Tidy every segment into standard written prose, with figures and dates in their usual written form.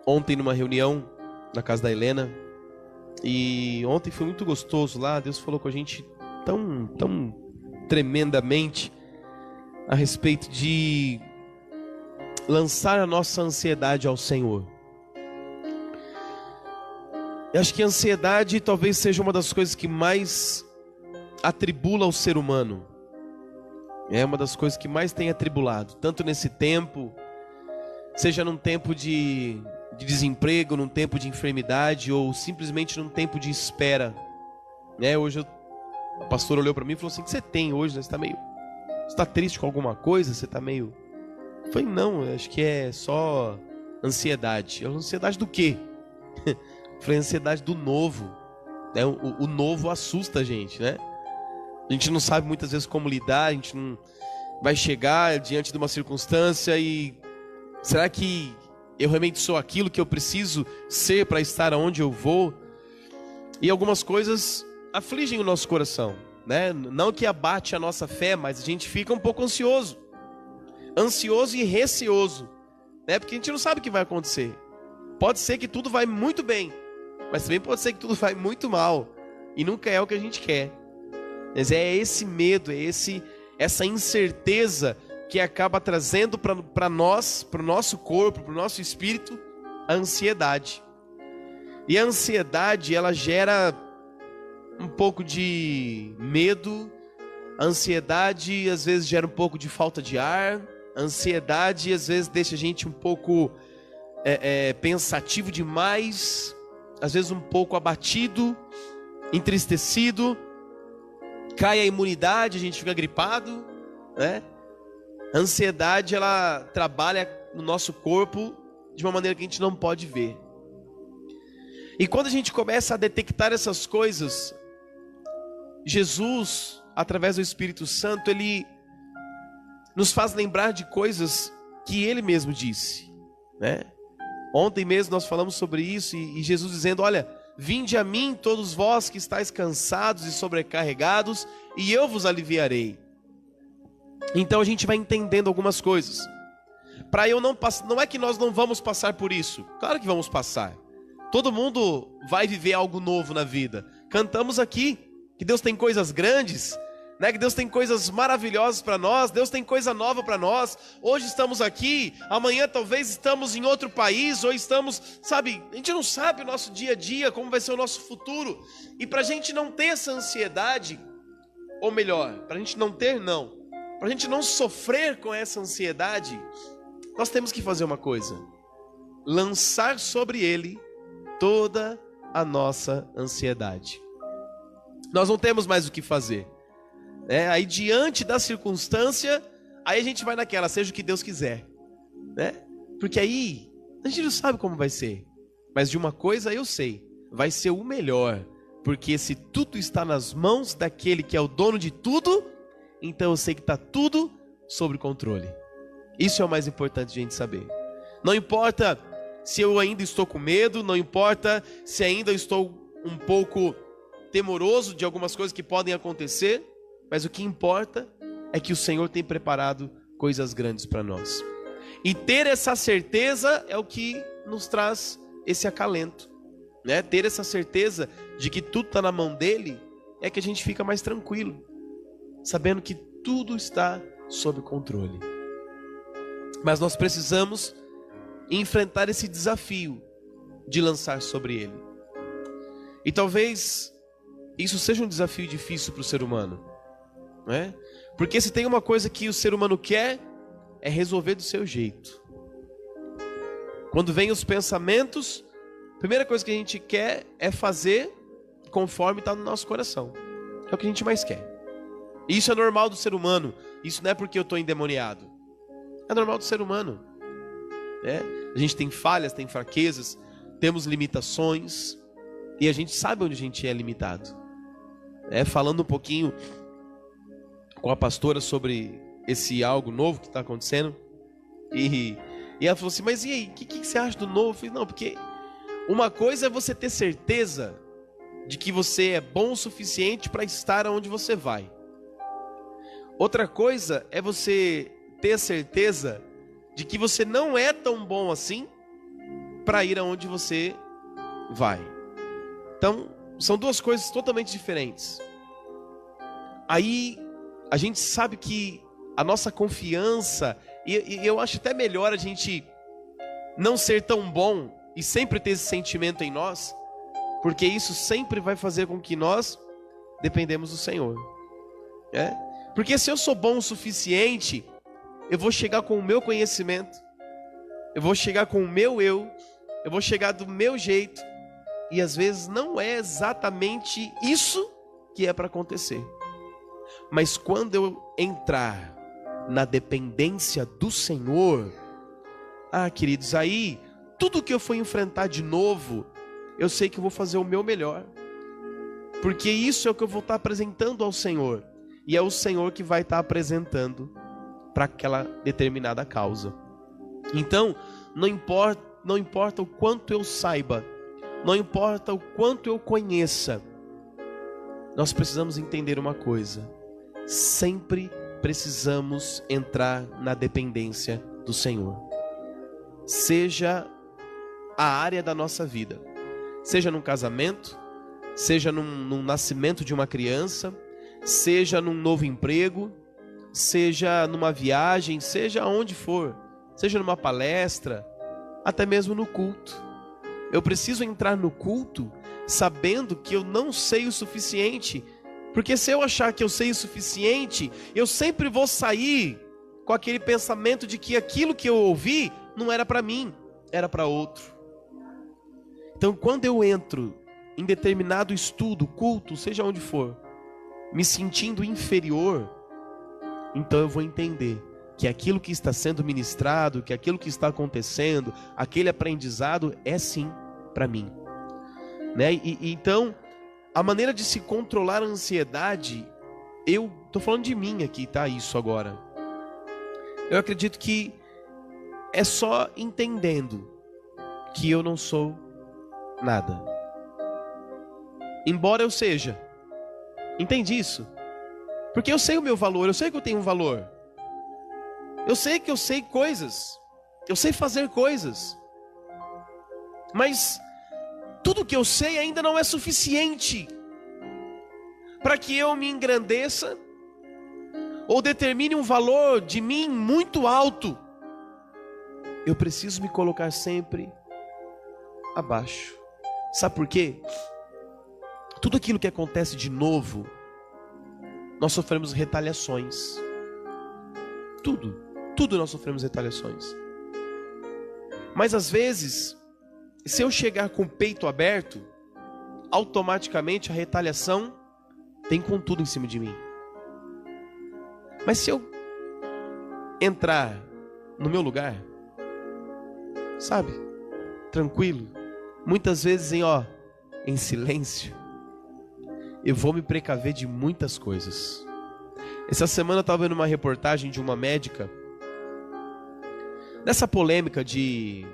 ontem numa reunião na casa da Helena. E ontem foi muito gostoso lá. Deus falou com a gente tão tremendamente a respeito de lançar a nossa ansiedade ao Senhor. Eu acho que a ansiedade talvez seja uma das coisas que mais atribula o ser humano. É uma das coisas que mais tem atribulado, tanto nesse tempo, seja num tempo de desemprego, num tempo de enfermidade, ou simplesmente num tempo de espera. Hoje a pastora olhou para mim e falou assim: o que você tem hoje? Você está triste com alguma coisa? Você está meio... Eu falei: não, acho que é só ansiedade. Ansiedade do quê? Eu falei: ansiedade do novo. O novo assusta a gente, né? A gente não sabe muitas vezes como lidar, a gente não vai chegar diante de uma circunstância e... será que eu realmente sou aquilo que eu preciso ser para estar onde eu vou? E algumas coisas afligem o nosso coração, né? Não que abate a nossa fé, mas a gente fica um pouco ansioso e receoso, né? Porque a gente não sabe o que vai acontecer. Pode ser que tudo vai muito bem, mas também pode ser que tudo vai muito mal, e nunca é o que a gente quer. Mas é esse medo, essa incerteza que acaba trazendo para nós, para o nosso corpo, para o nosso espírito, a ansiedade. E a ansiedade, ela gera um pouco de medo. A ansiedade às vezes gera um pouco de falta de ar. A ansiedade às vezes deixa a gente um pouco pensativo demais, às vezes um pouco abatido, entristecido. Cai a imunidade, a gente fica gripado, né? A ansiedade, ela trabalha no nosso corpo de uma maneira que a gente não pode ver. E quando a gente começa a detectar essas coisas, Jesus, através do Espírito Santo, Ele nos faz lembrar de coisas que Ele mesmo disse, né? Ontem mesmo nós falamos sobre isso e Jesus dizendo: olha, vinde a mim todos vós que estáis cansados e sobrecarregados, e eu vos aliviarei. Então a gente vai entendendo algumas coisas. Para eu não passar, não é que nós não vamos passar por isso. Claro que vamos passar. Todo mundo vai viver algo novo na vida. Cantamos aqui que Deus tem coisas grandes, né? Que Deus tem coisas maravilhosas para nós. Deus tem coisa nova para nós. Hoje estamos aqui, amanhã talvez estamos em outro país, ou estamos, sabe, a gente não sabe o nosso dia a dia, como vai ser o nosso futuro. E para a gente não ter essa ansiedade, ou melhor, para a gente não ter, não, para a gente não sofrer com essa ansiedade, nós temos que fazer uma coisa: lançar sobre Ele toda a nossa ansiedade. Nós não temos mais o que fazer. Aí diante da circunstância, aí a gente vai naquela, seja o que Deus quiser, né? Porque aí a gente não sabe como vai ser, mas de uma coisa eu sei: vai ser o melhor, porque se tudo está nas mãos daquele que é o dono de tudo, então eu sei que está tudo sob controle. Isso é o mais importante de a gente saber. Não importa se eu ainda estou com medo, não importa se ainda estou um pouco temoroso de algumas coisas que podem acontecer, mas o que importa é que o Senhor tem preparado coisas grandes para nós. E ter essa certeza é o que nos traz esse acalento, né? Ter essa certeza de que tudo está na mão dele é que a gente fica mais tranquilo, sabendo que tudo está sob controle. Mas nós precisamos enfrentar esse desafio de lançar sobre ele. E talvez isso seja um desafio difícil para o ser humano, né? Porque se tem uma coisa que o ser humano quer, é resolver do seu jeito. Quando vem os pensamentos, a primeira coisa que a gente quer é fazer conforme está no nosso coração. É o que a gente mais quer. E isso é normal do ser humano. Isso não é porque eu estou endemoniado. É normal do ser humano, né? A gente tem falhas, tem fraquezas, temos limitações, e a gente sabe onde a gente é limitado. Falando um pouquinho com a pastora sobre esse algo novo que está acontecendo, e ela falou assim: mas e aí, o que você acha do novo? Eu falei: não, porque uma coisa é você ter certeza de que você é bom o suficiente para estar onde você vai. Outra coisa é você ter a certeza de que você não é tão bom assim para ir aonde você vai. Então, são duas coisas totalmente diferentes. Aí, a gente sabe que a nossa confiança, e eu acho até melhor a gente não ser tão bom e sempre ter esse sentimento em nós, porque isso sempre vai fazer com que nós dependemos do Senhor. Porque se eu sou bom o suficiente, eu vou chegar com o meu conhecimento, eu vou chegar com o meu eu vou chegar do meu jeito, e às vezes não é exatamente isso que é para acontecer. Mas quando eu entrar na dependência do Senhor, queridos, aí tudo que eu for enfrentar de novo, eu sei que eu vou fazer o meu melhor, porque isso é o que eu vou estar apresentando ao Senhor, e é o Senhor que vai estar apresentando para aquela determinada causa. Então, não importa o quanto eu saiba, não importa o quanto eu conheça, nós precisamos entender uma coisa: sempre precisamos entrar na dependência do Senhor. Seja a área da nossa vida, seja num casamento, seja num nascimento de uma criança, seja num novo emprego, seja numa viagem, seja onde for, seja numa palestra, até mesmo no culto. Eu preciso entrar no culto sabendo que eu não sei o suficiente, porque se eu achar que eu sei o suficiente, eu sempre vou sair com aquele pensamento de que aquilo que eu ouvi não era para mim, era para outro. Então, quando eu entro em determinado estudo, culto, seja onde for, me sentindo inferior, então eu vou entender que aquilo que está sendo ministrado, que aquilo que está acontecendo, aquele aprendizado é sim para mim, né? Então, a maneira de se controlar a ansiedade, eu estou falando de mim aqui, tá? Isso agora. Eu acredito que é só entendendo que eu não sou nada. Embora eu seja. Entende isso? Porque eu sei o meu valor, eu sei que eu tenho um valor. Eu sei que eu sei coisas. Eu sei fazer coisas. Mas tudo que eu sei ainda não é suficiente para que eu me engrandeça ou determine um valor de mim muito alto. Eu preciso me colocar sempre abaixo. Sabe por quê? Tudo aquilo que acontece de novo, nós sofremos retaliações. Tudo nós sofremos retaliações. Mas às vezes, se eu chegar com o peito aberto, automaticamente a retaliação tem com tudo em cima de mim. Mas se eu entrar no meu lugar, sabe, tranquilo, muitas vezes em silêncio, eu vou me precaver de muitas coisas. Essa semana eu estava vendo uma reportagem de uma médica, nessa polêmica de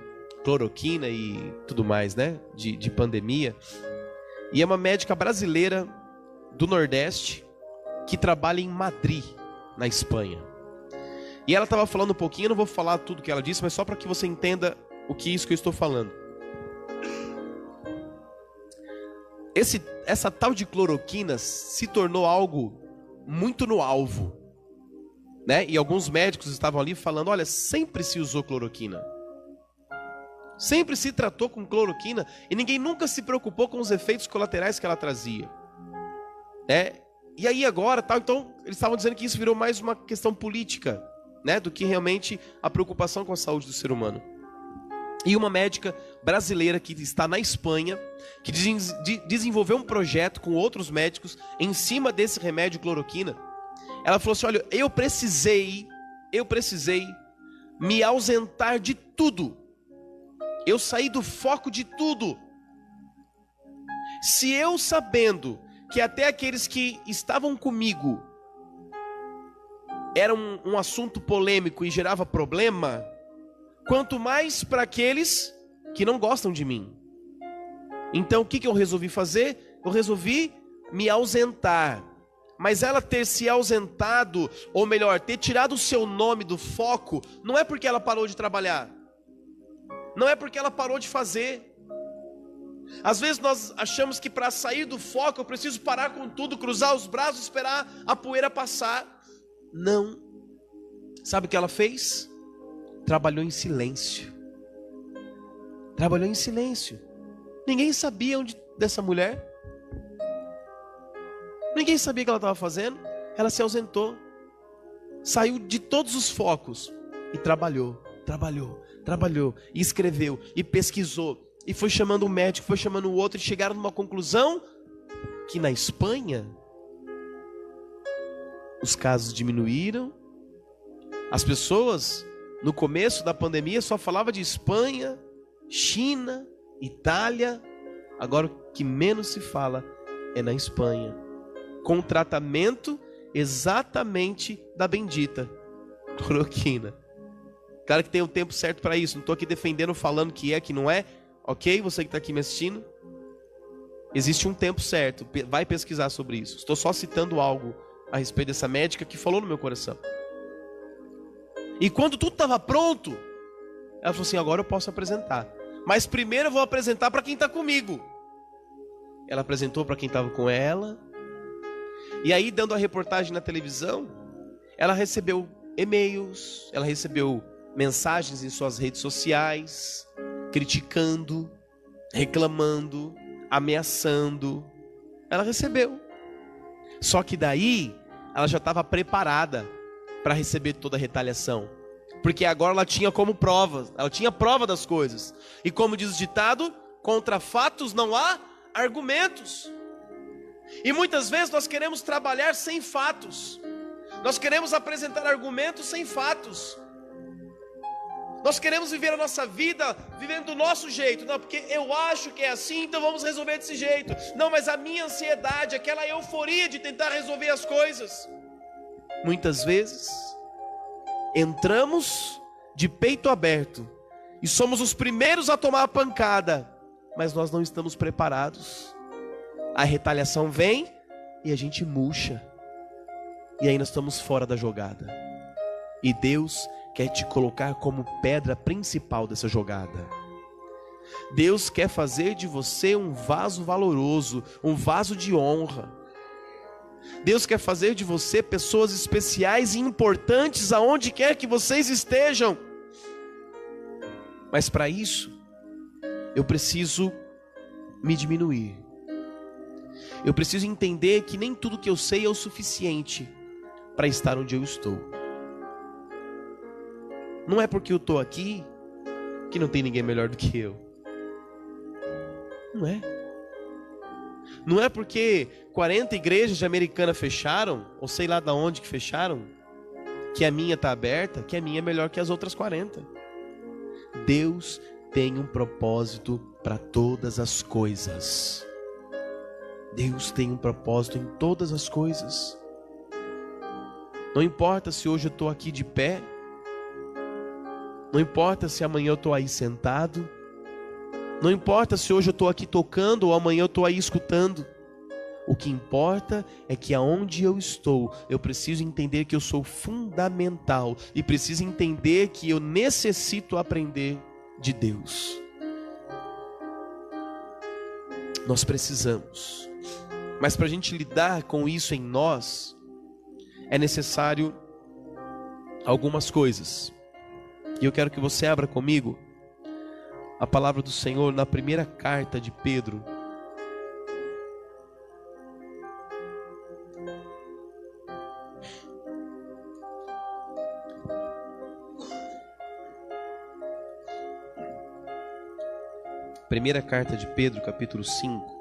cloroquina e tudo mais, né, de pandemia, e é uma médica brasileira do Nordeste, que trabalha em Madrid, na Espanha. E ela estava falando um pouquinho, eu não vou falar tudo que ela disse, mas só para que você entenda o que é isso que eu estou falando. Essa tal de cloroquina se tornou algo muito no alvo, né? E alguns médicos estavam ali falando, olha, sempre se usou cloroquina. Sempre se tratou com cloroquina e ninguém nunca se preocupou com os efeitos colaterais que ela trazia. E aí agora, então, eles estavam dizendo que isso virou mais uma questão política, né, do que realmente a preocupação com a saúde do ser humano. E uma médica brasileira que está na Espanha, que desenvolveu um projeto com outros médicos em cima desse remédio cloroquina, ela falou assim, olha, eu precisei me ausentar de tudo. Eu saí do foco de tudo. Se eu, sabendo que até aqueles que estavam comigo era um assunto polêmico e gerava problema, quanto mais para aqueles que não gostam de mim. Então o que eu resolvi fazer? Eu resolvi me ausentar. Mas ela ter se ausentado, ou melhor, ter tirado o seu nome do foco, não é porque ela parou de trabalhar. Não é porque ela parou de fazer. Às vezes nós achamos que para sair do foco eu preciso parar com tudo, cruzar os braços, esperar a poeira passar. Não. Sabe o que ela fez? Trabalhou em silêncio. Trabalhou em silêncio. Ninguém sabia onde dessa mulher. Ninguém sabia o que ela estava fazendo. Ela se ausentou. Saiu de todos os focos e trabalhou. E escreveu, e pesquisou, e foi chamando um médico, foi chamando o outro, e chegaram numa conclusão que na Espanha os casos diminuíram. As pessoas no começo da pandemia só falavam de Espanha, China, Itália. Agora o que menos se fala é na Espanha, com tratamento exatamente da bendita cloroquina. Claro que tem um tempo certo para isso. Não estou aqui defendendo, falando que é, que não é. Ok? Você que está aqui me assistindo. Existe um tempo certo. Vai pesquisar sobre isso. Estou só citando algo a respeito dessa médica que falou no meu coração. E quando tudo estava pronto, ela falou assim: agora eu posso apresentar. Mas primeiro eu vou apresentar para quem está comigo. Ela apresentou para quem estava com ela. E aí, dando a reportagem na televisão, ela recebeu e-mails, ela recebeu mensagens em suas redes sociais, criticando, reclamando, ameaçando. Ela recebeu. Só que daí, ela já estava preparada para receber toda a retaliação. Porque agora ela tinha como prova, ela tinha prova das coisas. E como diz o ditado, contra fatos não há argumentos. E muitas vezes nós queremos trabalhar sem fatos. Nós queremos apresentar argumentos sem fatos. Nós queremos viver a nossa vida vivendo do nosso jeito. Não, porque eu acho que é assim, então vamos resolver desse jeito. Não, mas a minha ansiedade, aquela euforia de tentar resolver as coisas. Muitas vezes entramos de peito aberto e somos os primeiros a tomar a pancada, mas nós não estamos preparados. A retaliação vem e a gente murcha. E aí nós estamos fora da jogada. E Deus quer te colocar como pedra principal dessa jogada. Deus quer fazer de você um vaso valoroso, um vaso de honra. Deus quer fazer de você pessoas especiais e importantes aonde quer que vocês estejam. Mas para isso, eu preciso me diminuir. Eu preciso entender que nem tudo que eu sei é o suficiente para estar onde eu estou. Não é porque eu estou aqui que não tem ninguém melhor do que eu. Não é. Não é porque 40 igrejas de Americana fecharam, ou sei lá de onde que fecharam, que a minha está aberta, que a minha é melhor que as outras 40. Deus tem um propósito para todas as coisas. Deus tem um propósito em todas as coisas. Não importa se hoje eu estou aqui de pé, não importa se amanhã eu estou aí sentado, não importa se hoje eu estou aqui tocando ou amanhã eu estou aí escutando. O que importa é que aonde eu estou, eu preciso entender que eu sou fundamental e preciso entender que eu necessito aprender de Deus. Nós precisamos. Mas para a gente lidar com isso em nós, é necessário algumas coisas. E eu quero que você abra comigo a palavra do Senhor na primeira carta de Pedro. Primeira carta de Pedro, capítulo 5.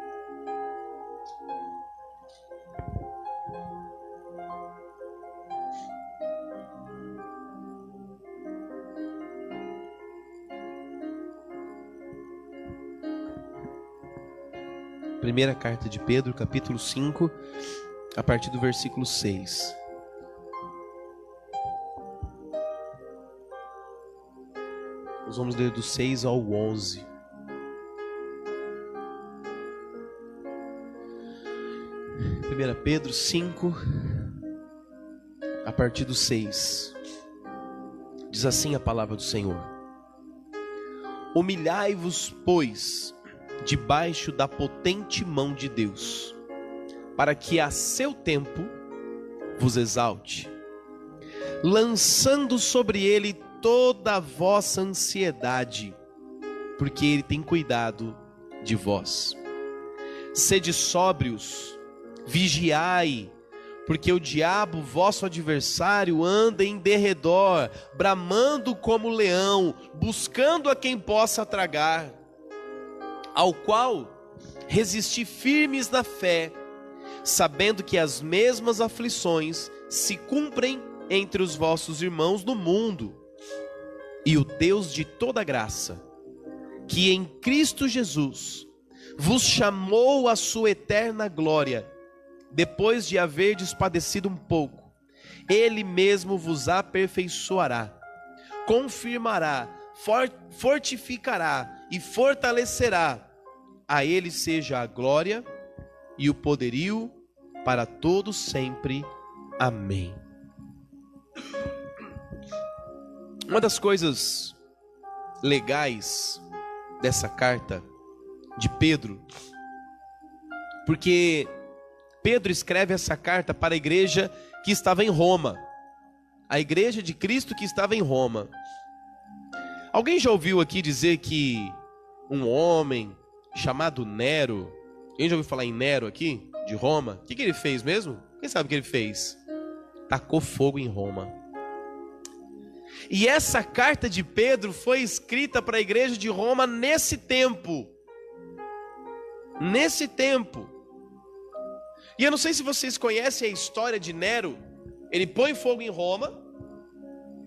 Primeira carta de Pedro, capítulo 5, a partir do versículo 6. Nós vamos ler do 6 ao 11. Primeira Pedro 5, a partir do 6. Diz assim a palavra do Senhor: Humilhai-vos, pois, debaixo da potente mão de Deus, para que a seu tempo vos exalte, lançando sobre ele toda a vossa ansiedade, porque ele tem cuidado de vós. Sede sóbrios, vigiai, porque o diabo, vosso adversário, anda em derredor, bramando como leão, buscando a quem possa tragar, ao qual resisti firmes na fé, sabendo que as mesmas aflições se cumprem entre os vossos irmãos no mundo. E o Deus de toda graça, que em Cristo Jesus vos chamou à sua eterna glória, depois de haverdes padecido um pouco, Ele mesmo vos aperfeiçoará, confirmará, fortificará e fortalecerá. A Ele seja a glória e o poderio para todos sempre. Amém. Uma das coisas legais dessa carta de Pedro, porque Pedro escreve essa carta para a igreja que estava em Roma, a igreja de Cristo que estava em Roma. Alguém já ouviu aqui dizer que um homem chamado Nero, quem já ouviu falar em Nero aqui, de Roma? O que ele fez mesmo? Quem sabe o que ele fez? Tacou fogo em Roma. E essa carta de Pedro foi escrita para a igreja de Roma nesse tempo. Nesse tempo. E eu não sei se vocês conhecem a história de Nero. Ele põe fogo em Roma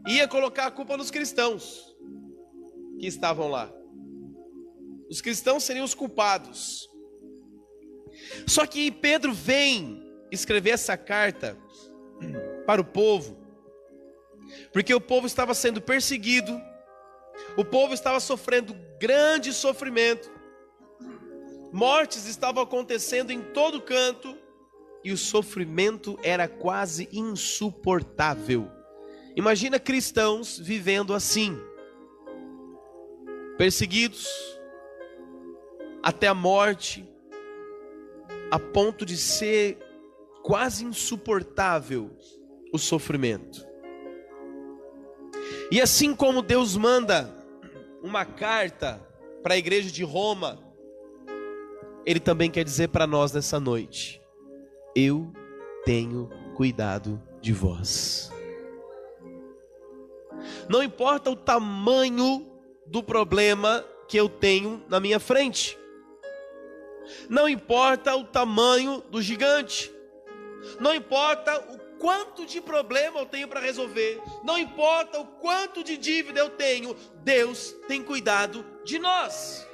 e ia colocar a culpa nos cristãos que estavam lá. Os cristãos seriam os culpados. Só que Pedro vem escrever essa carta para o povo, porque o povo estava sendo perseguido, o povo estava sofrendo grande sofrimento, mortes estavam acontecendo em todo canto, e o sofrimento era quase insuportável. Imagina cristãos vivendo assim, perseguidos até a morte, a ponto de ser quase insuportável o sofrimento. E assim como Deus manda uma carta para a igreja de Roma, Ele também quer dizer para nós nessa noite: eu tenho cuidado de vós. Não importa o tamanho do problema que eu tenho na minha frente, não importa o tamanho do gigante, não importa o quanto de problema eu tenho para resolver, não importa o quanto de dívida eu tenho, Deus tem cuidado de nós.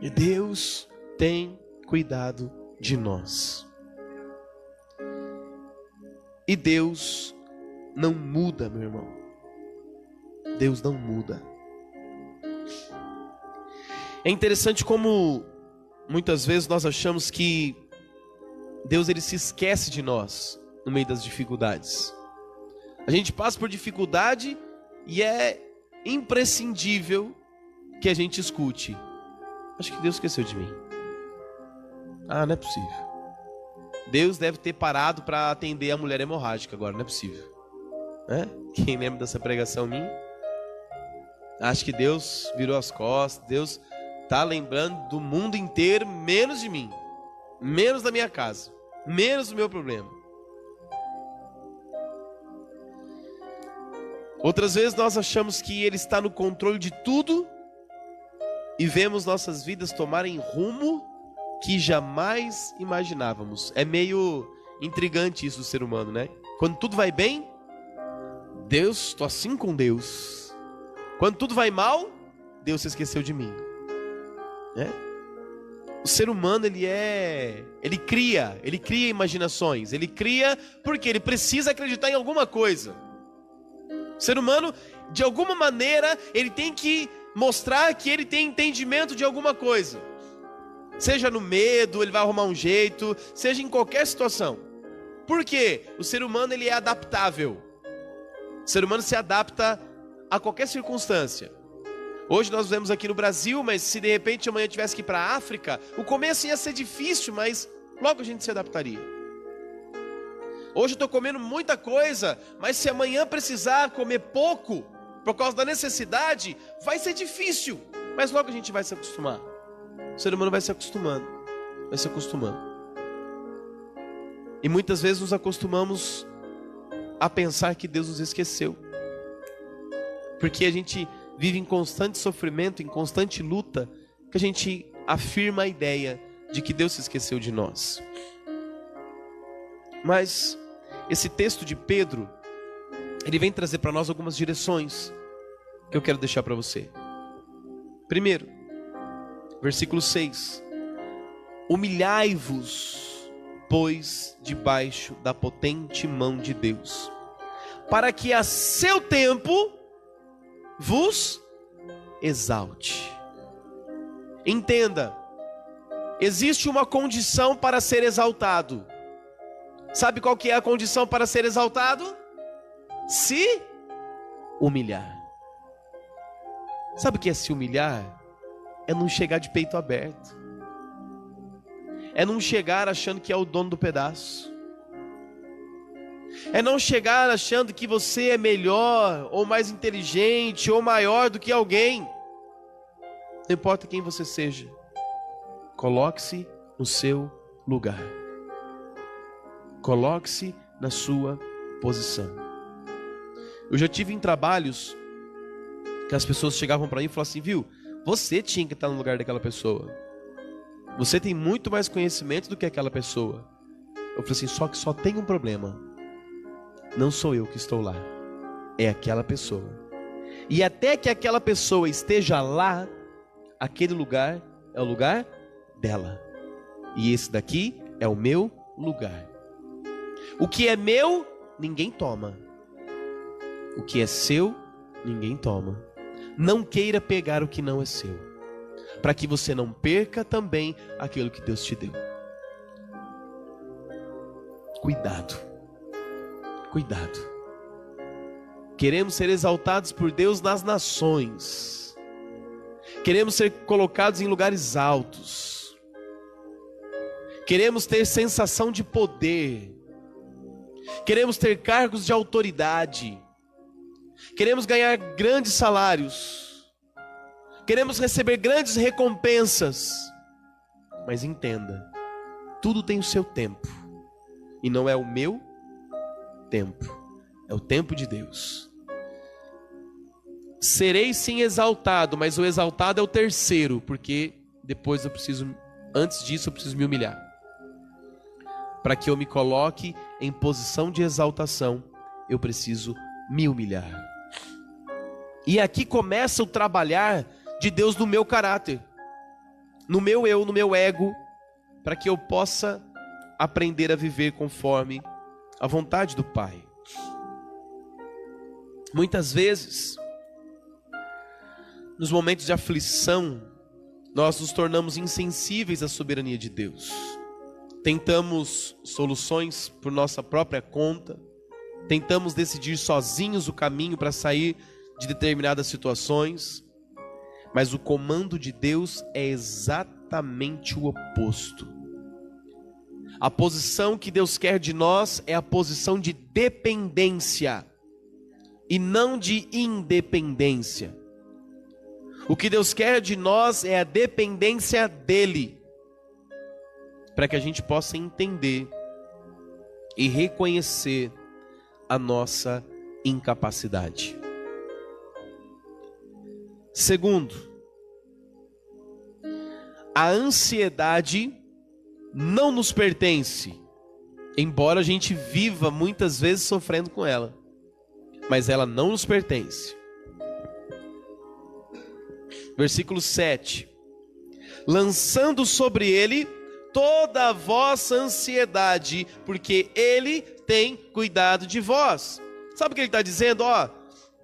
E Deus tem cuidado de nós. E Deus não muda, meu irmão. Deus não muda. É interessante como muitas vezes nós achamos que Deus ele se esquece de nós no meio das dificuldades. A gente passa por dificuldade e é imprescindível que a gente escute: acho que Deus esqueceu de mim. Ah, não é possível. Deus deve ter parado para atender a mulher hemorrágica agora, não é possível. Quem lembra dessa pregação minha? Acho que Deus virou as costas. Deus está lembrando do mundo inteiro, menos de mim, menos da minha casa, menos do meu problema. Outras vezes nós achamos que Ele está no controle de tudo e vemos nossas vidas tomarem rumo que jamais imaginávamos. É meio intrigante isso do ser humano, né? Quando tudo vai bem, Deus, estou assim com Deus. Quando tudo vai mal, Deus se esqueceu de mim. O ser humano ele cria imaginações, ele cria porque ele precisa acreditar em alguma coisa. O ser humano, de alguma maneira, ele tem que mostrar que ele tem entendimento de alguma coisa. Seja no medo, ele vai arrumar um jeito, seja em qualquer situação. Por quê? O ser humano ele é adaptável. O ser humano se adapta a qualquer circunstância. Hoje nós vivemos aqui no Brasil, mas se de repente amanhã tivesse que ir para a África, o começo ia ser difícil, mas logo a gente se adaptaria. Hoje eu estou comendo muita coisa, mas se amanhã precisar comer pouco, por causa da necessidade, vai ser difícil, mas logo a gente vai se acostumar. O ser humano vai se acostumando, vai se acostumando. E muitas vezes nos acostumamos a pensar que Deus nos esqueceu, porque a gente vive em constante sofrimento, em constante luta, que a gente afirma a ideia de que Deus se esqueceu de nós. Mas esse texto de Pedro, ele vem trazer para nós algumas direções que eu quero deixar para você. Primeiro, versículo 6: humilhai-vos, pois, debaixo da potente mão de Deus, para que a seu tempo vos exalte. Entenda, existe uma condição para ser exaltado. Sabe qual que é a condição para ser exaltado? Se humilhar. Sabe o que é se humilhar? É não chegar de peito aberto. É não chegar achando que é o dono do pedaço. É não chegar achando que você é melhor, ou mais inteligente, ou maior do que alguém. Não importa quem você seja, coloque-se no seu lugar. Coloque-se na sua posição. Eu já tive em trabalhos que as pessoas chegavam para mim e falavam assim: viu, você tinha que estar no lugar daquela pessoa. Você tem muito mais conhecimento do que aquela pessoa. Eu falei assim: só que só tem um problema. Não sou eu que estou lá, é aquela pessoa. E até que aquela pessoa esteja lá, aquele lugar é o lugar dela. E esse daqui é o meu lugar. O que é meu, ninguém toma. O que é seu, ninguém toma. Não queira pegar o que não é seu, para que você não perca também aquilo que Deus te deu. Cuidado. Cuidado. Queremos ser exaltados por Deus nas nações. Queremos ser colocados em lugares altos. Queremos ter sensação de poder. Queremos ter cargos de autoridade. Queremos ganhar grandes salários. Queremos receber grandes recompensas. Mas entenda, tudo tem o seu tempo. E não é o meu tempo, é o tempo de Deus. Serei sim exaltado, mas o exaltado é o terceiro, porque depois antes disso eu preciso me humilhar. Para que eu me coloque em posição de exaltação, eu preciso me humilhar. E aqui começa o trabalhar de Deus no meu caráter, no meu eu, no meu ego, para que eu possa aprender a viver conforme a vontade do Pai. Muitas vezes, nos momentos de aflição, nós nos tornamos insensíveis à soberania de Deus. Tentamos soluções por nossa própria conta, tentamos decidir sozinhos o caminho para sair de determinadas situações, mas o comando de Deus é exatamente o oposto. A posição que Deus quer de nós é a posição de dependência e não de independência. O que Deus quer de nós é a dependência dEle, para que a gente possa entender e reconhecer a nossa incapacidade. Segundo, a ansiedade não nos pertence, embora a gente viva muitas vezes sofrendo com ela, mas ela não nos pertence. Versículo 7: lançando sobre ele toda a vossa ansiedade, porque ele tem cuidado de vós. Sabe o que ele está dizendo?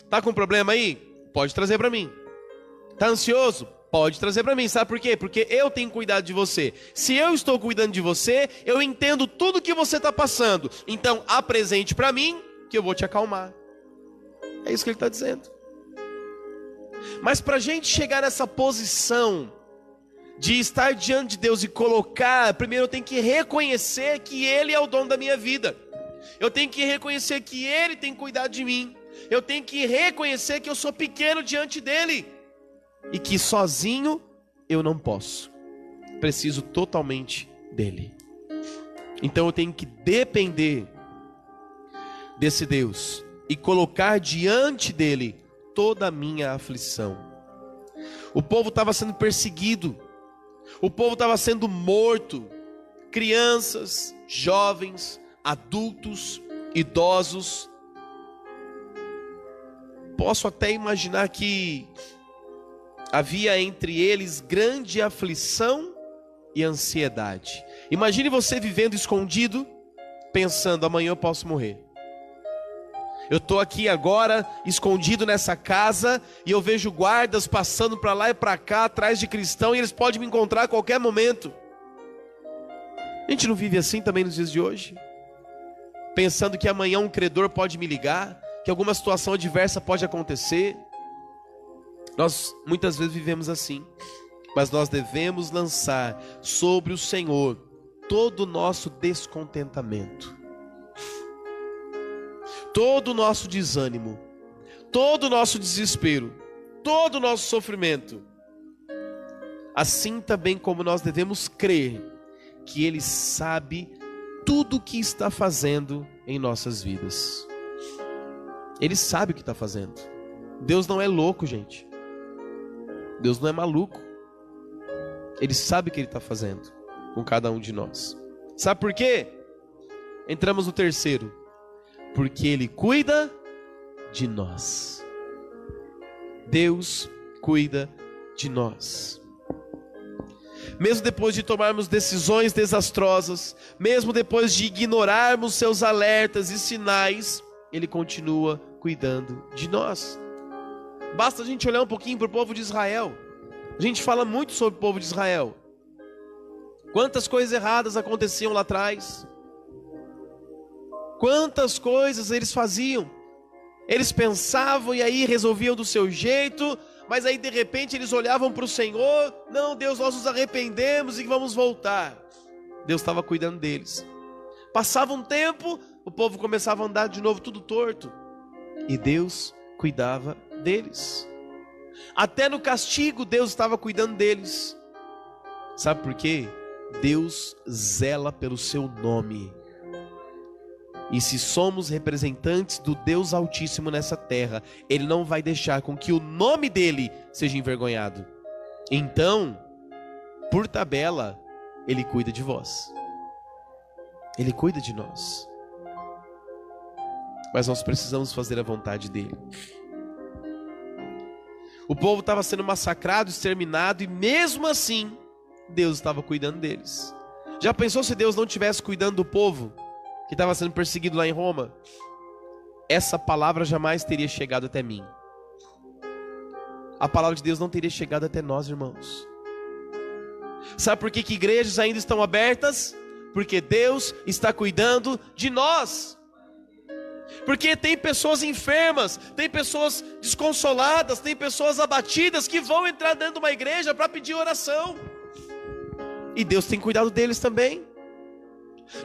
Tá com problema aí? Pode trazer para mim. Tá ansioso? Pode trazer para mim. Sabe por quê? Porque eu tenho cuidado de você. Se eu estou cuidando de você, eu entendo tudo que você está passando. Então apresente para mim, que eu vou te acalmar. É isso que ele está dizendo. Mas para a gente chegar nessa posição de estar diante de Deus e colocar, primeiro eu tenho que reconhecer que Ele é o dono da minha vida. Eu tenho que reconhecer que Ele tem cuidado de mim. Eu tenho que reconhecer que eu sou pequeno diante dEle. E que sozinho eu não posso. Preciso totalmente dEle. Então eu tenho que depender desse Deus e colocar diante dEle toda a minha aflição. O povo estava sendo perseguido. O povo estava sendo morto. Crianças, jovens, adultos, idosos. Posso até imaginar que havia entre eles grande aflição e ansiedade. Imagine você vivendo escondido, pensando: amanhã eu posso morrer. Eu estou aqui agora, escondido nessa casa, e eu vejo guardas passando para lá e para cá, atrás de cristão, e eles podem me encontrar a qualquer momento. A gente não vive assim também nos dias de hoje? Pensando que amanhã um credor pode me ligar, que alguma situação adversa pode acontecer. Nós muitas vezes vivemos assim, mas nós devemos lançar sobre o Senhor todo o nosso descontentamento, todo o nosso desânimo, todo o nosso desespero, todo o nosso sofrimento. Assim também como nós devemos crer que Ele sabe tudo o que está fazendo em nossas vidas. Ele sabe o que está fazendo. Deus não é louco, gente. Deus não é maluco. Ele sabe o que Ele está fazendo com cada um de nós. Sabe por quê? Entramos no terceiro. Porque Ele cuida de nós. Deus cuida de nós. Mesmo depois de tomarmos decisões desastrosas, mesmo depois de ignorarmos seus alertas e sinais, Ele continua cuidando de nós. Basta a gente olhar um pouquinho para o povo de Israel. A gente fala muito sobre o povo de Israel. Quantas coisas erradas aconteciam lá atrás. Quantas coisas eles faziam. Eles pensavam e aí resolviam do seu jeito, mas aí de repente eles olhavam para o Senhor: não, Deus, nós nos arrependemos e vamos voltar. Deus estava cuidando deles. Passava um tempo, o povo começava a andar de novo tudo torto, e Deus cuidava deles. Até no castigo Deus estava cuidando deles. Sabe por quê? Deus zela pelo seu nome. E se somos representantes do Deus Altíssimo nessa terra, Ele não vai deixar com que o nome dEle seja envergonhado. Então, por tabela, Ele cuida de vós. Ele cuida de nós. Mas nós precisamos fazer a vontade dEle. O povo estava sendo massacrado, exterminado, e mesmo assim, Deus estava cuidando deles. Já pensou se Deus não estivesse cuidando do povo que estava sendo perseguido lá em Roma? Essa palavra jamais teria chegado até mim. A palavra de Deus não teria chegado até nós, irmãos. Sabe por que igrejas ainda estão abertas? Porque Deus está cuidando de nós. Porque tem pessoas enfermas, tem pessoas desconsoladas, tem pessoas abatidas que vão entrar dentro de uma igreja para pedir oração. E Deus tem cuidado deles também.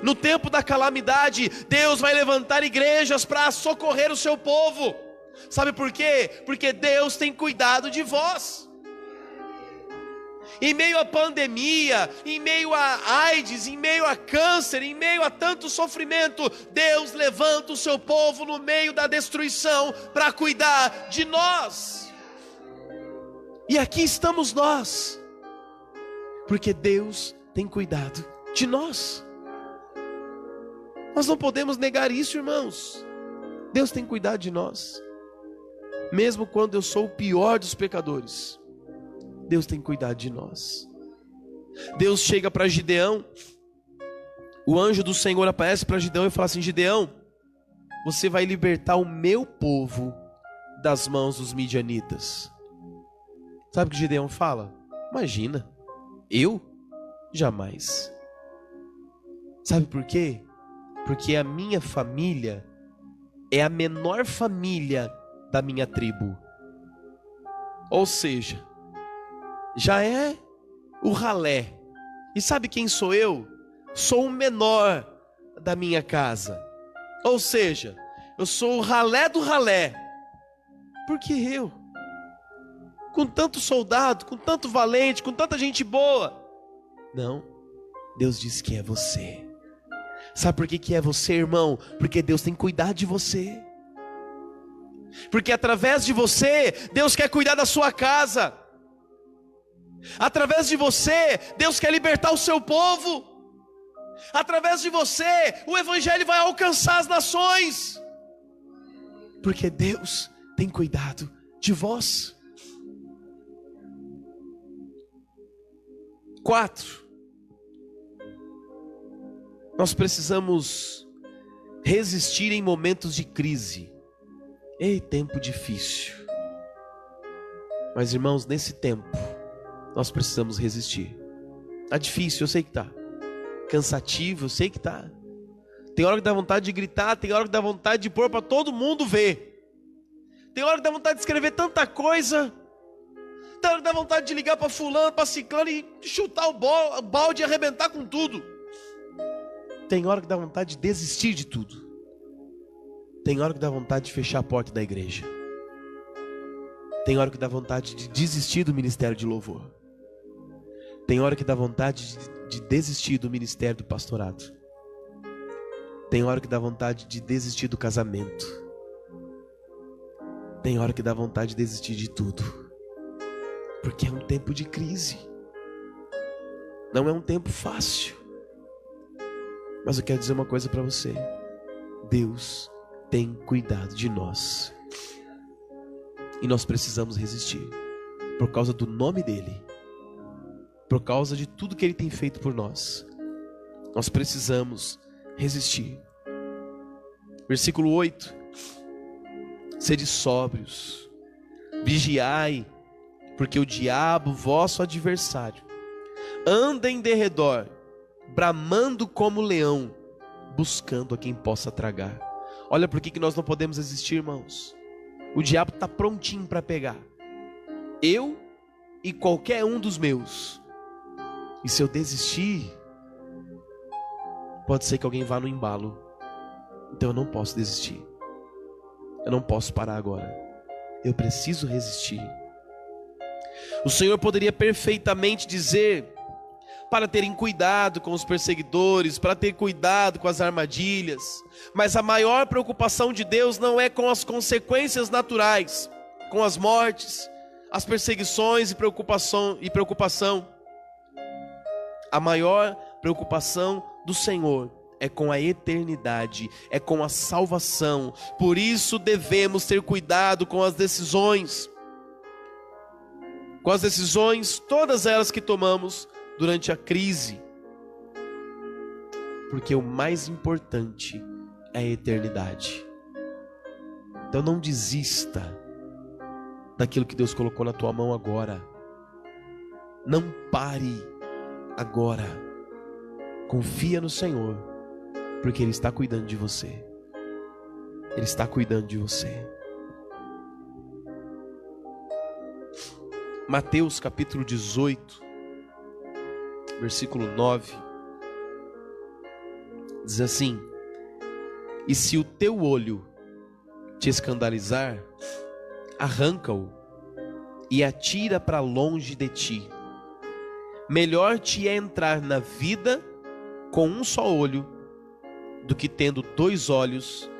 No tempo da calamidade, Deus vai levantar igrejas para socorrer o seu povo. Sabe por quê? Porque Deus tem cuidado de vós. Em meio à pandemia, em meio a AIDS, em meio a câncer, em meio a tanto sofrimento, Deus levanta o seu povo no meio da destruição para cuidar de nós. E aqui estamos nós, porque Deus tem cuidado de nós. Nós não podemos negar isso, irmãos. Deus tem cuidado de nós. Mesmo quando eu sou o pior dos pecadores, Deus tem cuidado de nós. Deus chega para Gideão, o anjo do Senhor aparece para Gideão e fala assim: Gideão, você vai libertar o meu povo das mãos dos midianitas. Sabe o que Gideão fala? Imagina, eu? Jamais. Sabe por quê? Porque a minha família é a menor família da minha tribo. Ou seja, já é o ralé. E sabe quem sou eu? Sou o menor da minha casa. Ou seja, eu sou o ralé do ralé. Porque eu, com tanto soldado, com tanto valente, com tanta gente boa. Não, Deus diz que é você. Sabe por que é você, irmão? Porque Deus tem cuidado de você. Porque através de você, Deus quer cuidar da sua casa. Através de você, Deus quer libertar o seu povo. Através de você, o evangelho vai alcançar as nações. Porque Deus tem cuidado de vós. 4. Nós precisamos resistir em momentos de crise. Ei, tempo difícil. Mas, irmãos, nesse tempo, nós precisamos resistir. Tá difícil, eu sei que tá. Cansativo, eu sei que tá. Tem hora que dá vontade de gritar, tem hora que dá vontade de pôr para todo mundo ver. Tem hora que dá vontade de escrever tanta coisa. Tem hora que dá vontade de ligar para fulano, para ciclano e chutar o balde e arrebentar com tudo. Tem hora que dá vontade de desistir de tudo. Tem hora que dá vontade de fechar a porta da igreja. Tem hora que dá vontade de desistir do ministério de louvor. Tem hora que dá vontade de desistir do ministério do pastorado. Tem hora que dá vontade de desistir do casamento. Tem hora que dá vontade de desistir de tudo. Porque é um tempo de crise. Não é um tempo fácil. Mas eu quero dizer uma coisa para você. Deus tem cuidado de nós. E nós precisamos resistir. Por causa do nome dEle. Por causa de tudo que Ele tem feito por nós. Nós precisamos resistir. Versículo 8. Sede sóbrios. Vigiai. Porque o diabo, vosso adversário, anda em derredor, bramando como leão, buscando a quem possa tragar. Olha por que nós não podemos resistir, irmãos. O diabo está prontinho para pegar eu e qualquer um dos meus. E se eu desistir, pode ser que alguém vá no embalo. Então eu não posso desistir. Eu não posso parar agora. Eu preciso resistir. O Senhor poderia perfeitamente dizer para terem cuidado com os perseguidores, para ter cuidado com as armadilhas. Mas a maior preocupação de Deus não é com as consequências naturais, com as mortes, as perseguições e preocupação. A maior preocupação do Senhor é com a eternidade, é com a salvação. Por isso devemos ter cuidado com as decisões. Com as decisões, todas elas que tomamos durante a crise. Porque o mais importante é a eternidade. Então não desista daquilo que Deus colocou na tua mão agora. Não pare agora. Confia no Senhor, porque Ele está cuidando de você. Ele está cuidando de você. Mateus capítulo 18, versículo 9, diz assim: e se o teu olho te escandalizar, arranca-o e atira para longe de ti. Melhor te é entrar na vida com um só olho, do que tendo 2 olhos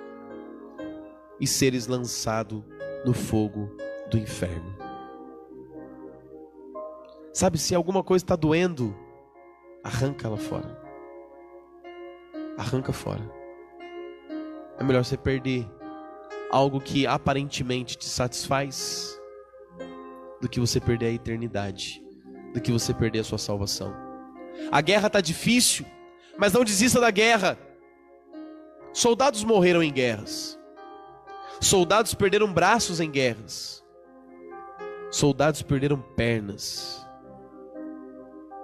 e seres lançado no fogo do inferno. Sabe, se alguma coisa está doendo, arranca ela fora. Arranca fora. É melhor você perder algo que aparentemente te satisfaz do que você perder a eternidade, do que você perder a sua salvação. A guerra está difícil, mas não desista da guerra. Soldados morreram em guerras. Soldados perderam braços em guerras. Soldados perderam pernas.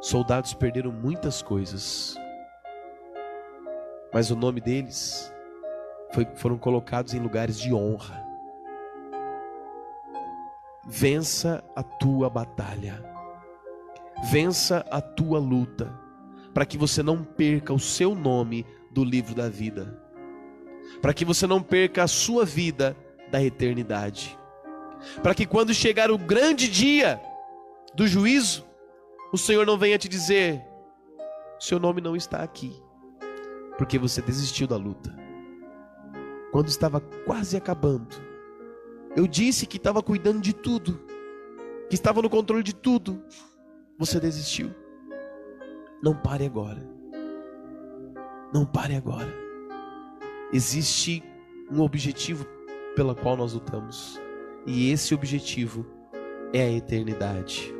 Soldados perderam muitas coisas, mas o nome deles foram colocados em lugares de honra. vença a tua batalha, vença a tua luta, para que você não perca o seu nome do livro da vida, para que você não perca a sua vida da eternidade, para que quando chegar o grande dia do juízo, o Senhor não venha te dizer: seu nome não está aqui, porque você desistiu da luta. Quando estava quase acabando, eu disse que estava cuidando de tudo, que estava no controle de tudo, você desistiu. Não pare agora, não pare agora. Existe um objetivo pelo qual nós lutamos, e esse objetivo é a eternidade.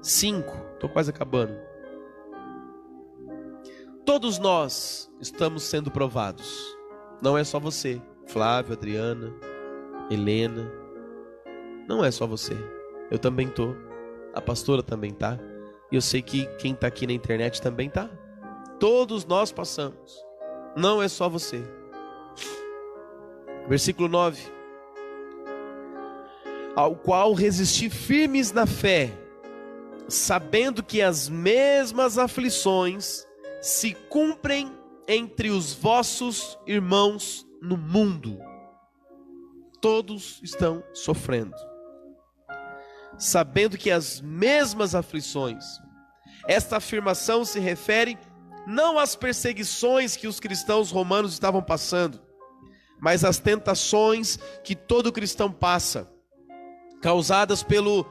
5, estou quase acabando. Todos nós estamos sendo provados. Não é só você, Flávio, Adriana, Helena. Não é só você. Eu também tô. A pastora também tá. E eu sei que quem tá aqui na internet também tá. Todos nós passamos. Não é só você. Versículo 9. Ao qual resisti firmes na fé, sabendo que as mesmas aflições se cumprem entre os vossos irmãos no mundo. Todos estão sofrendo. Sabendo que as mesmas aflições. Esta afirmação se refere não às perseguições que os cristãos romanos estavam passando, mas às tentações que todo cristão passa, causadas pelo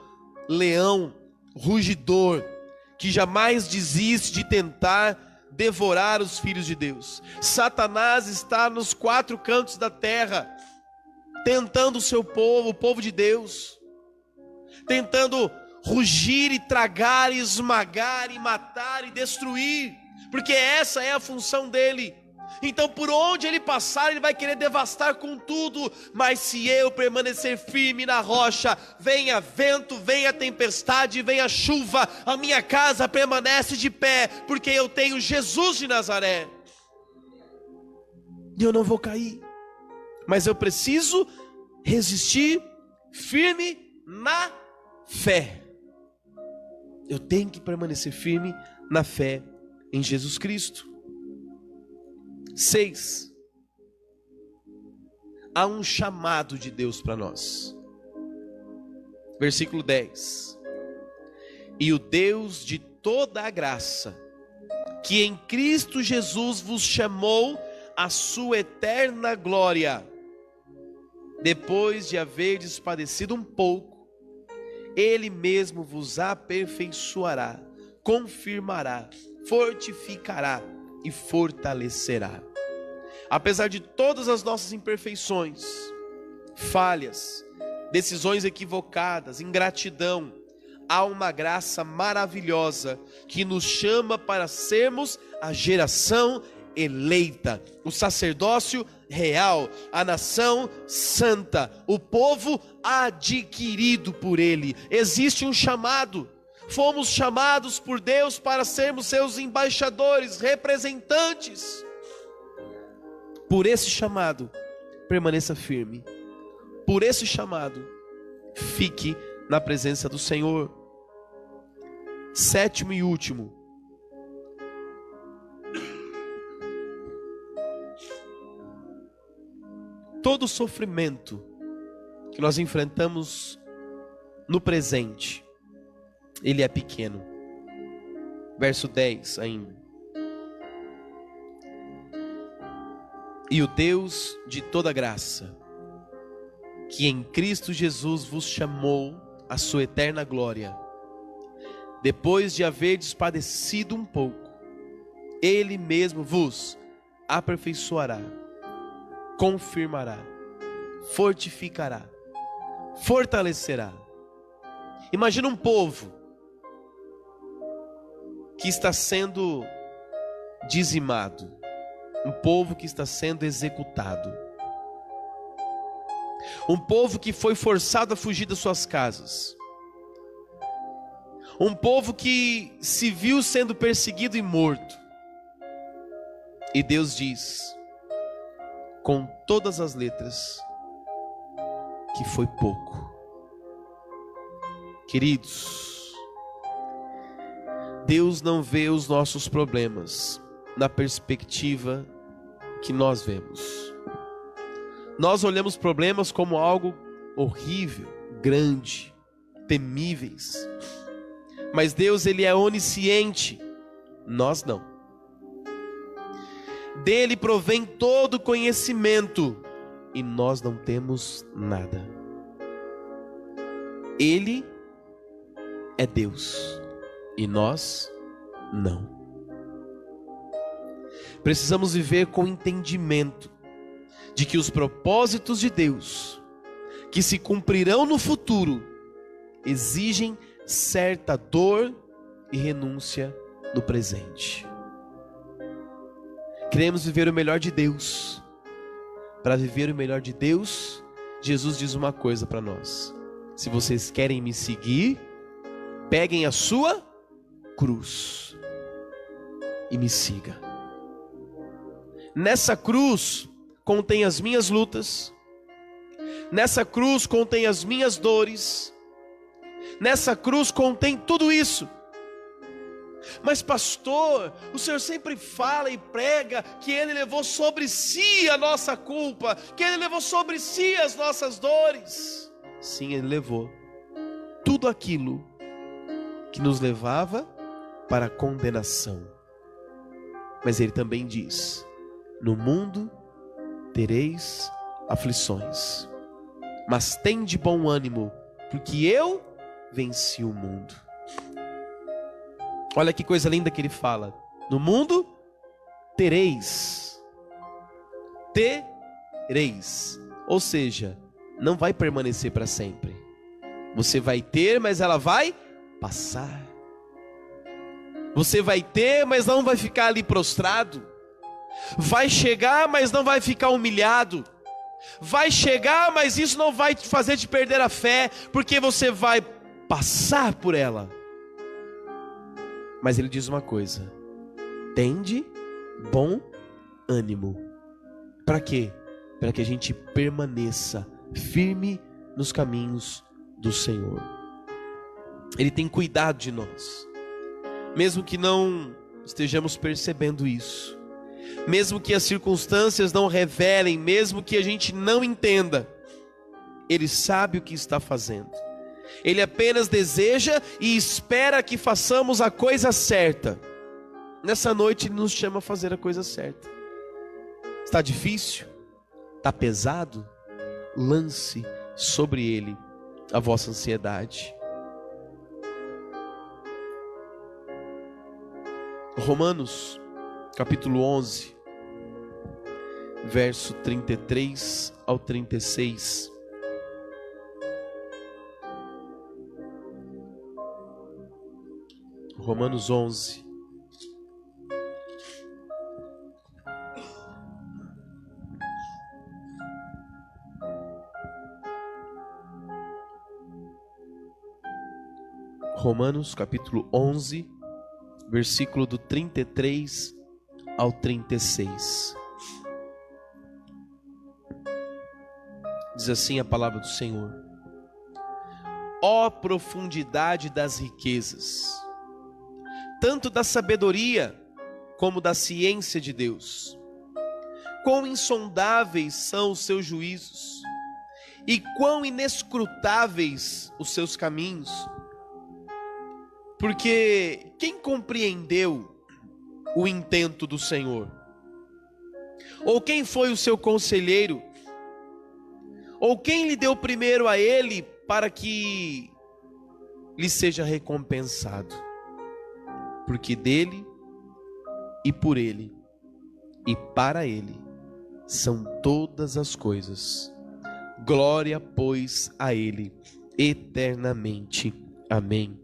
leão rugidor, que jamais desiste de tentar devorar os filhos de Deus. Satanás está nos 4 cantos da terra, tentando o seu povo, o povo de Deus, tentando rugir e tragar, e esmagar, e matar, e destruir, porque essa é a função dele. Então por onde ele passar, ele vai querer devastar com tudo. Mas se eu permanecer firme na rocha, venha vento, venha tempestade, venha chuva, a minha casa permanece de pé, porque eu tenho Jesus de Nazaré. E eu não vou cair, mas eu preciso resistir firme na fé. Eu tenho que permanecer firme na fé em Jesus Cristo. 6. Há um chamado de Deus para nós. Versículo 10. E o Deus de toda a graça, que em Cristo Jesus vos chamou à sua eterna glória, depois de haverdes padecido um pouco, Ele mesmo vos aperfeiçoará, confirmará, fortificará e fortalecerá. Apesar de todas as nossas imperfeições, falhas, decisões equivocadas, ingratidão, há uma graça maravilhosa que nos chama para sermos a geração eleita, o sacerdócio real, a nação santa, o povo adquirido por Ele. Existe um chamado. Fomos chamados por Deus para sermos seus embaixadores, representantes. Por esse chamado, permaneça firme. Por esse chamado, fique na presença do Senhor. 7º e último. Todo sofrimento que nós enfrentamos no presente, ele é pequeno. Verso 10 ainda. E o Deus de toda graça, que em Cristo Jesus vos chamou à sua eterna glória, depois de haverdes padecido um pouco, Ele mesmo vos aperfeiçoará, confirmará, fortificará, fortalecerá. Imagina um povo que está sendo dizimado, um povo que está sendo executado, um povo que foi forçado a fugir das suas casas, um povo que se viu sendo perseguido e morto. E Deus diz, com todas as letras, que foi pouco. Queridos, Deus não vê os nossos problemas na perspectiva que nós vemos. Nós olhamos problemas como algo horrível, grande, temíveis. Mas Deus, ele é onisciente, nós não. Dele provém todo conhecimento e nós não temos nada. Ele é Deus e nós não. Precisamos viver com entendimento de que os propósitos de Deus, que se cumprirão no futuro, exigem certa dor e renúncia no presente. Queremos viver o melhor de Deus. Para viver o melhor de Deus, Jesus diz uma coisa para nós: se vocês querem me seguir, peguem a sua cruz e me siga. Nessa cruz contém as minhas lutas, nessa cruz contém as minhas dores, nessa cruz contém tudo isso. Mas pastor, o Senhor sempre fala e prega que Ele levou sobre si a nossa culpa, que Ele levou sobre si as nossas dores. Sim, Ele levou tudo aquilo que nos levava para a condenação. Mas Ele também diz: no mundo tereis aflições, mas tende bom ânimo, porque eu venci o mundo. Olha que coisa linda que ele fala: no mundo tereis. Tereis. Ou seja, não vai permanecer para sempre. Você vai ter, mas ela vai passar. Você vai ter, mas não vai ficar ali prostrado. Vai chegar, mas não vai ficar humilhado. Vai chegar, mas isso não vai te fazer te perder a fé, porque você vai passar por ela. Mas ele diz uma coisa: tende bom ânimo. Para quê? Para que a gente permaneça firme nos caminhos do Senhor. Ele tem cuidado de nós, mesmo que não estejamos percebendo isso, mesmo que as circunstâncias não revelem, mesmo que a gente não entenda, Ele sabe o que está fazendo. Ele apenas deseja e espera que façamos a coisa certa. Nessa noite Ele nos chama a fazer a coisa certa. Está difícil? Está pesado? Lance sobre Ele a vossa ansiedade. Romanos, capítulo 11, verso 33 ao 36. Romanos 11. Romanos capítulo 11, versículo do 33 ao 36. Diz assim a palavra do Senhor: ó profundidade das riquezas, tanto da sabedoria como da ciência de Deus! Quão insondáveis são os seus juízos, e quão inescrutáveis os seus caminhos! Porque quem compreendeu o intento do Senhor? Ou quem foi o seu conselheiro? Ou quem lhe deu primeiro a ele para que lhe seja recompensado? Porque dele e por ele e para ele são todas as coisas. Glória, pois, a ele eternamente. Amém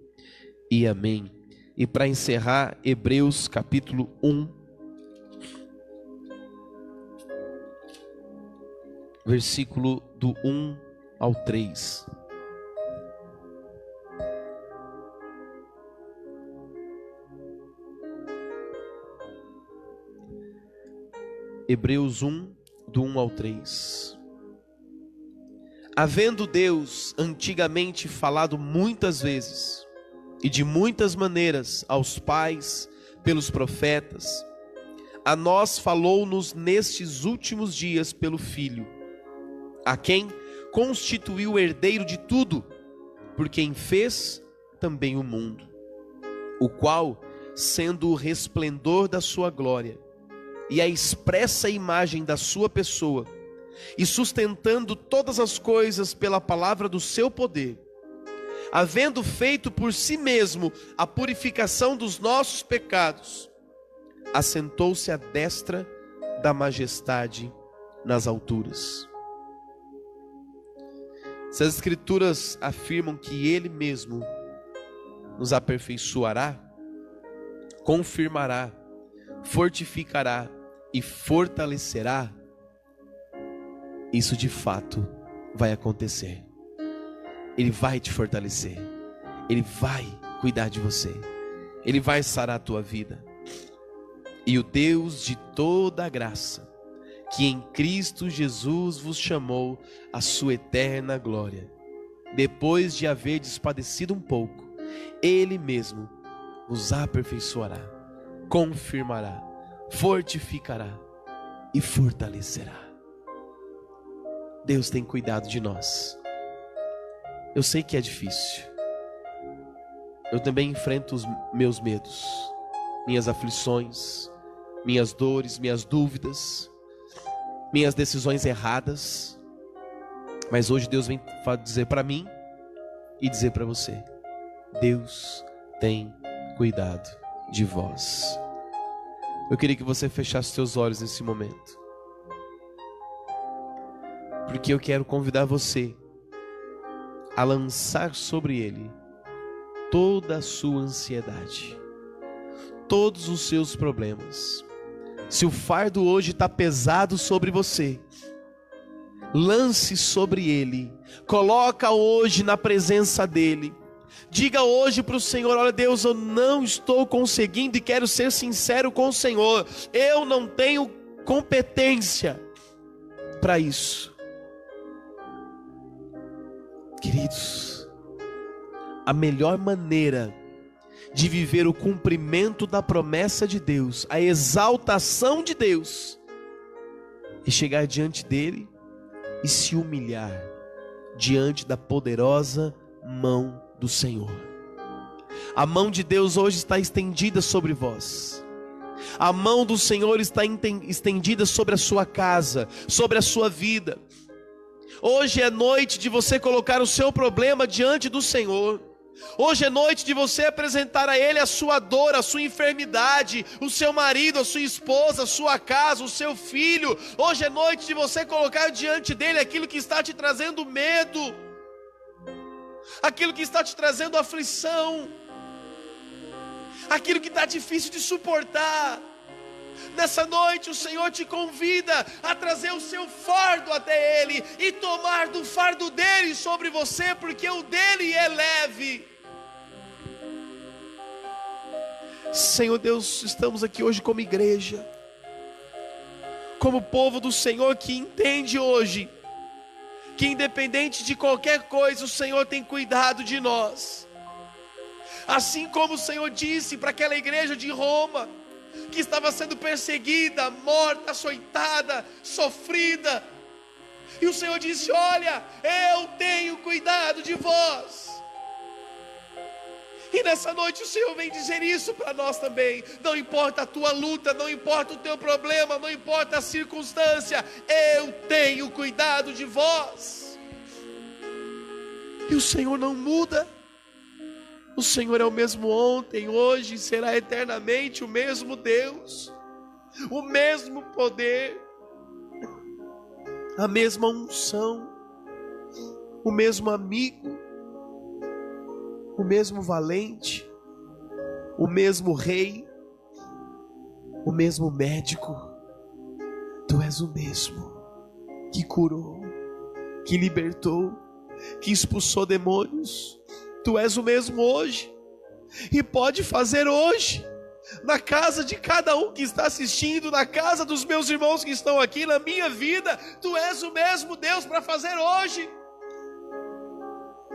e amém. E para encerrar, Hebreus capítulo 1, versículo do 1 ao 3. Hebreus 1, do 1 ao 3. Havendo Deus antigamente falado muitas vezes e de muitas maneiras aos pais pelos profetas, a nós falou-nos nestes últimos dias pelo Filho, a quem constituiu o herdeiro de tudo, por quem fez também o mundo, o qual, sendo o resplendor da sua glória e a expressa imagem da sua pessoa, e sustentando todas as coisas pela palavra do seu poder, havendo feito por si mesmo a purificação dos nossos pecados, assentou-se à destra da majestade nas alturas. Se as Escrituras afirmam que Ele mesmo nos aperfeiçoará, confirmará, fortificará e fortalecerá, isso de fato vai acontecer. Ele vai te fortalecer, Ele vai cuidar de você, Ele vai sarar a tua vida. E o Deus de toda a graça, que em Cristo Jesus vos chamou à sua eterna glória, depois de haverdes padecido um pouco, Ele mesmo vos aperfeiçoará, confirmará, fortificará e fortalecerá. Deus tem cuidado de nós. Eu sei que é difícil. Eu também enfrento os meus medos, minhas aflições, minhas dores, minhas dúvidas, minhas decisões erradas. Mas hoje Deus vem dizer para mim e dizer para você: Deus tem cuidado de vós. Eu queria que você fechasse seus olhos nesse momento, porque eu quero convidar você a lançar sobre Ele toda a sua ansiedade, todos os seus problemas. Se o fardo hoje está pesado sobre você, lance sobre Ele, coloca hoje na presença dEle. Diga hoje para o Senhor: olha Deus, eu não estou conseguindo e quero ser sincero com o Senhor, eu não tenho competência para isso. Queridos, a melhor maneira de viver o cumprimento da promessa de Deus, a exaltação de Deus, é chegar diante dEle e se humilhar diante da poderosa mão do Senhor. A mão de Deus hoje está estendida sobre vós. A mão do Senhor está estendida sobre a sua casa, sobre a sua vida. Hoje é noite de você colocar o seu problema diante do Senhor. Hoje é noite de você apresentar a Ele a sua dor, a sua enfermidade, o seu marido, a sua esposa, a sua casa, o seu filho. Hoje é noite de você colocar diante dEle aquilo que está te trazendo medo, aquilo que está te trazendo aflição, aquilo que está difícil de suportar. Nessa noite o Senhor te convida a trazer o seu fardo até Ele e tomar do fardo dEle sobre você, porque o dEle é leve. Senhor Deus, estamos aqui hoje como igreja, como povo do Senhor que entende hoje que independente de qualquer coisa o Senhor tem cuidado de nós. Assim como o Senhor disse para aquela igreja de Roma, que estava sendo perseguida, morta, açoitada, sofrida, e o Senhor disse: olha, eu tenho cuidado de vós. E nessa noite o Senhor vem dizer isso para nós também. Não importa a tua luta, não importa o teu problema, não importa a circunstância, eu tenho cuidado de vós. E o Senhor não muda. O Senhor é o mesmo ontem, hoje e será eternamente o mesmo Deus, o mesmo poder, a mesma unção, o mesmo amigo, o mesmo valente, o mesmo rei, o mesmo médico. Tu és o mesmo que curou, que libertou, que expulsou demônios. Tu és o mesmo hoje e pode fazer hoje, na casa de cada um que está assistindo, na casa dos meus irmãos que estão aqui, na minha vida. Tu és o mesmo Deus para fazer hoje.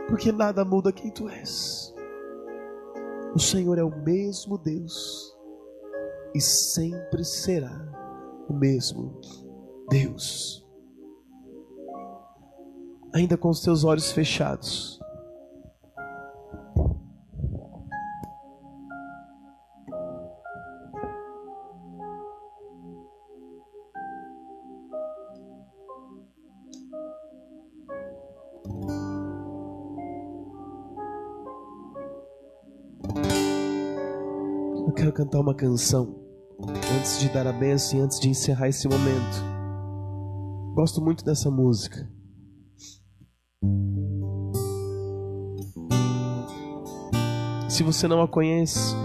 porque nada muda quem tu és. O Senhor é o mesmo Deus e sempre será o mesmo Deus. Ainda com os teus olhos fechados, eu quero cantar uma canção antes de dar a bênção e antes de encerrar esse momento. Gosto muito dessa música. Se você não a conhece,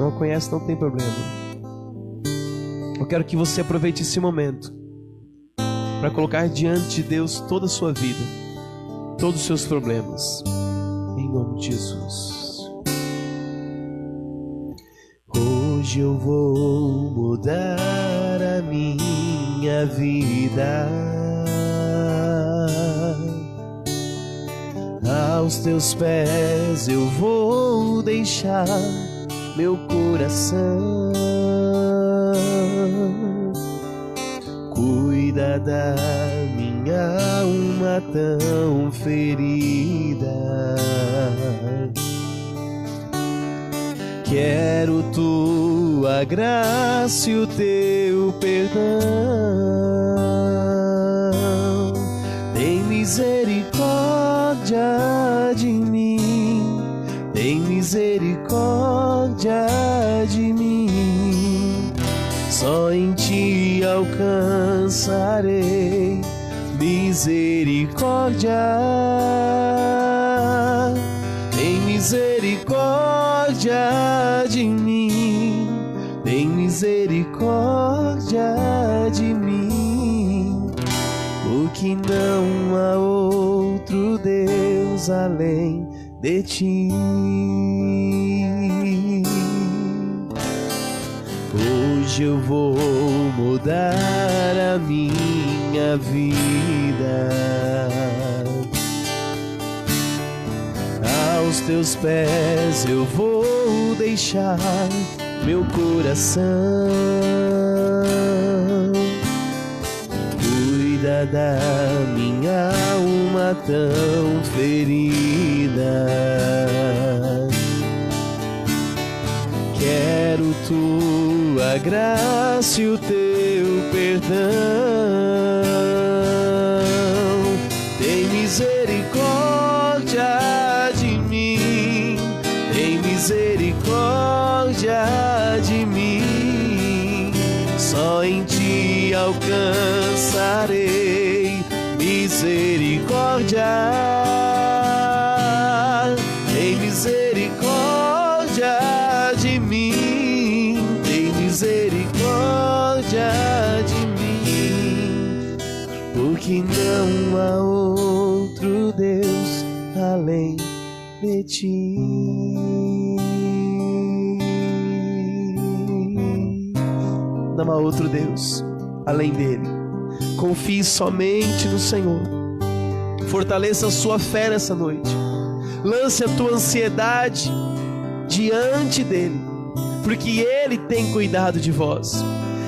não tem problema. Eu quero que você aproveite esse momento para colocar diante de Deus toda a sua vida, todos os seus problemas, em nome de Jesus. Hoje eu vou mudar a minha vida. Aos teus pés eu vou deixar meu coração. Cuida da minha alma tão ferida. Quero tua graça e o teu perdão. Tem misericórdia de mim, tem misericórdia de mim. Só em ti alcançarei misericórdia. Tem misericórdia de mim, tem misericórdia de mim. Porque não há outro Deus além de ti. Hoje eu vou mudar a minha vida. Aos teus pés eu vou deixar meu coração. Cuida da minha alma tão ferida. Quero tua graça e o teu perdão. Tem misericórdia de mim, tem misericórdia de mim. Só em ti alcançarei misericórdia. Tem misericórdia de mim, tem misericórdia de mim. Porque não há outro Deus além de ti. Não há outro Deus além dele. Confie somente no Senhor. Fortaleça a sua fé nessa noite. Lance a tua ansiedade diante dele, porque ele tem cuidado de vós.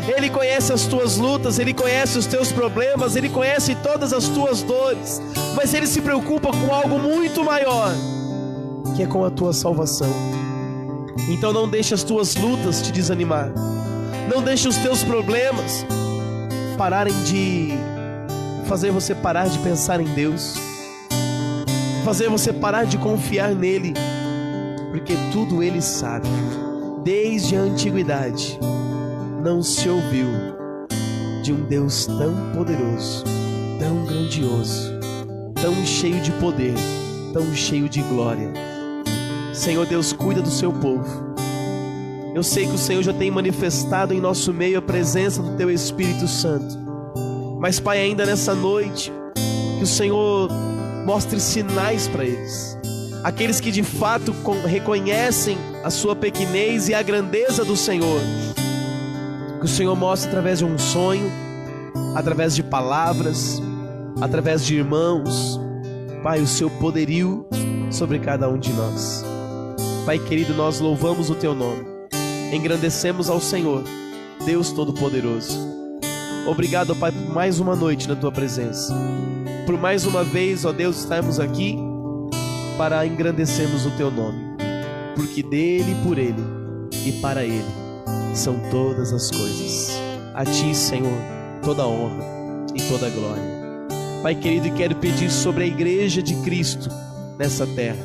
Ele conhece as tuas lutas, ele conhece os teus problemas, ele conhece todas as tuas dores, mas ele se preocupa com algo muito maior, que é com a tua salvação. Então não deixe as tuas lutas te desanimar. Não deixe os teus problemas pararem de fazer você parar de pensar em Deus, fazer você parar de confiar nele, porque tudo ele sabe. Desde a antiguidade não se ouviu de um Deus tão poderoso, tão grandioso, tão cheio de poder, tão cheio de glória. Senhor Deus, cuida do seu povo. Eu sei que o Senhor já tem manifestado em nosso meio a presença do teu Espírito Santo, mas Pai, ainda nessa noite, que o Senhor mostre sinais para eles, aqueles que de fato reconhecem a sua pequenez e a grandeza do Senhor. Que o Senhor mostre através de um sonho, através de palavras, através de irmãos, Pai, o seu poderio sobre cada um de nós. Pai querido, nós louvamos o Teu nome, engrandecemos ao Senhor, Deus Todo-Poderoso. Obrigado, Pai, por mais uma noite na Tua presença, por mais uma vez, ó Deus, estarmos aqui para engrandecermos o Teu nome, porque dele, por Ele e para Ele são todas as coisas. A Ti, Senhor, toda a honra e toda a glória. Pai querido, quero pedir sobre a igreja de Cristo nessa terra,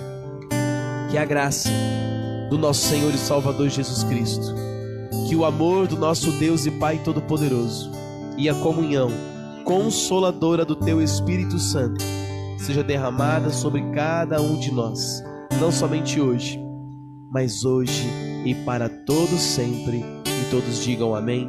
que a graça do nosso Senhor e Salvador Jesus Cristo, que o amor do nosso Deus e Pai Todo-Poderoso e a comunhão consoladora do Teu Espírito Santo seja derramada sobre cada um de nós, não somente hoje, mas hoje e para todos sempre, e todos digam amém.